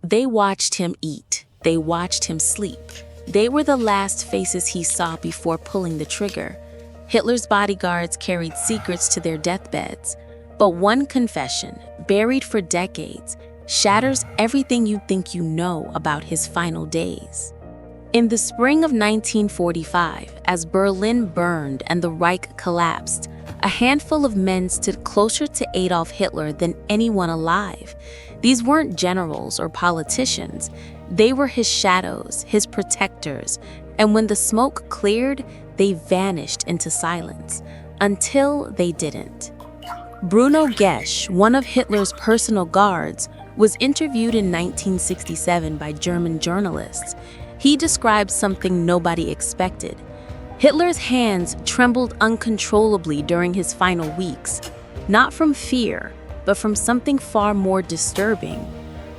They watched him eat. They watched him sleep. They were the last faces he saw before pulling the trigger. Hitler's bodyguards carried secrets to their deathbeds. But one confession, buried for decades, shatters everything you think you know about his final days. In the spring of 1945, as Berlin burned and the Reich collapsed, a handful of men stood closer to Adolf Hitler than anyone alive. These weren't generals or politicians. They were his shadows, his protectors, and when the smoke cleared, they vanished into silence, until they didn't. Bruno Gesche, one of Hitler's personal guards, was interviewed in 1967 by German journalists. He described something nobody expected. Hitler's hands trembled uncontrollably during his final weeks, not from fear, but from something far more disturbing.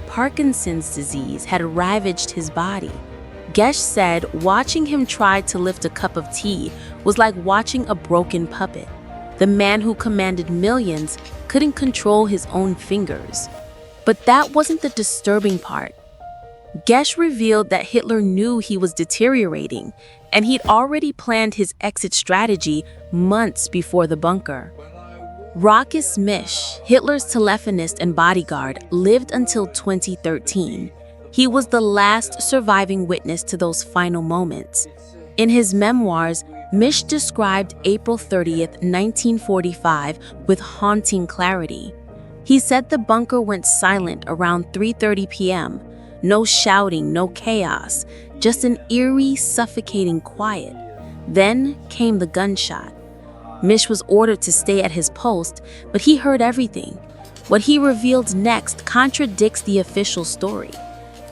Parkinson's disease had ravaged his body. Gesche said watching him try to lift a cup of tea was like watching a broken puppet. The man who commanded millions couldn't control his own fingers. But that wasn't the disturbing part. Gesche revealed that Hitler knew he was deteriorating, and he'd already planned his exit strategy months before the bunker. Rochus Misch, Hitler's telephonist and bodyguard, lived until 2013. He was the last surviving witness to those final moments. In his memoirs, Misch described April 30th, 1945 with haunting clarity. He said the bunker went silent around 3:30 p.m. No shouting, no chaos, just an eerie, suffocating quiet. Then came the gunshot. Misch was ordered to stay at his post, but he heard everything. What he revealed next contradicts the official story.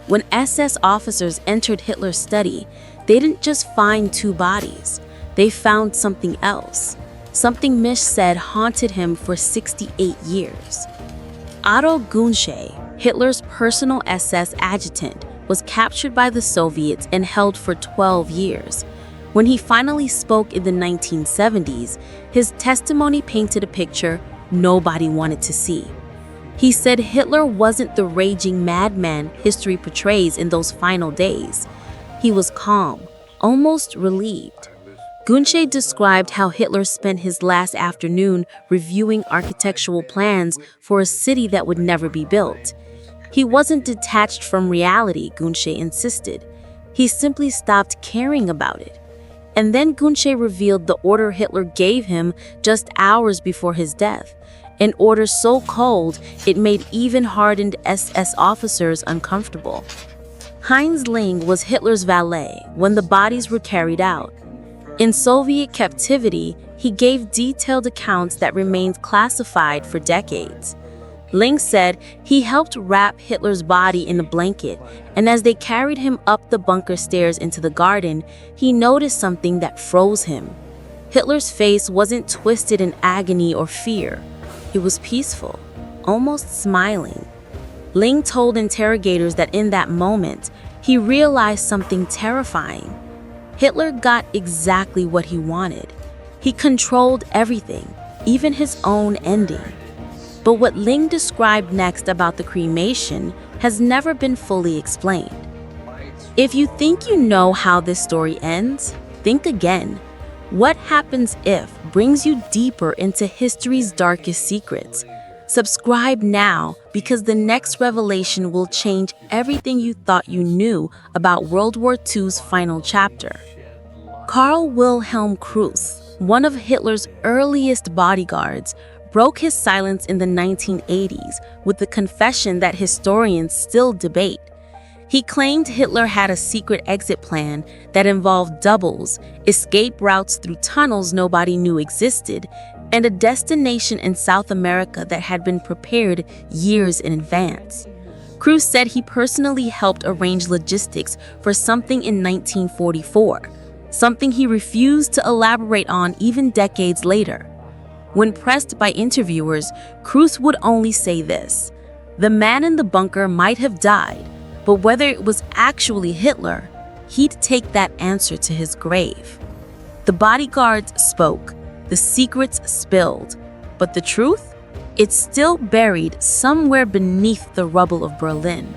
When SS officers entered Hitler's study, they didn't just find two bodies. They found something else. Something Misch said haunted him for 68 years. Otto Günsche, Hitler's personal SS adjutant, was captured by the Soviets and held for 12 years. When he finally spoke in the 1970s, his testimony painted a picture nobody wanted to see. He said Hitler wasn't the raging madman history portrays in those final days. He was calm, almost relieved. Günsche described how Hitler spent his last afternoon reviewing architectural plans for a city that would never be built. He wasn't detached from reality, Günsche insisted. He simply stopped caring about it. And then Günsche revealed the order Hitler gave him just hours before his death, an order so cold it made even hardened SS officers uncomfortable. Heinz Linge was Hitler's valet when the bodies were carried out. In Soviet captivity, he gave detailed accounts that remained classified for decades. Linge said he helped wrap Hitler's body in a blanket, and as they carried him up the bunker stairs into the garden, he noticed something that froze him. Hitler's face wasn't twisted in agony or fear. It was peaceful, almost smiling. Linge told interrogators that in that moment, he realized something terrifying. Hitler got exactly what he wanted. He controlled everything, even his own ending. But what Linge described next about the cremation has never been fully explained. If you think you know how this story ends, think again. What Happens If brings you deeper into history's darkest secrets. Subscribe now because the next revelation will change everything you thought you knew about World War II's final chapter. Karl Wilhelm Krause, one of Hitler's earliest bodyguards, broke his silence in the 1980s with the confession that historians still debate. He claimed Hitler had a secret exit plan that involved doubles, escape routes through tunnels nobody knew existed, and a destination in South America that had been prepared years in advance. Krause said he personally helped arrange logistics for something in 1944, something he refused to elaborate on even decades later. When pressed by interviewers, Krause would only say this: the man in the bunker might have died, but whether it was actually Hitler, he'd take that answer to his grave. The bodyguards spoke, the secrets spilled, but the truth? It's still buried somewhere beneath the rubble of Berlin.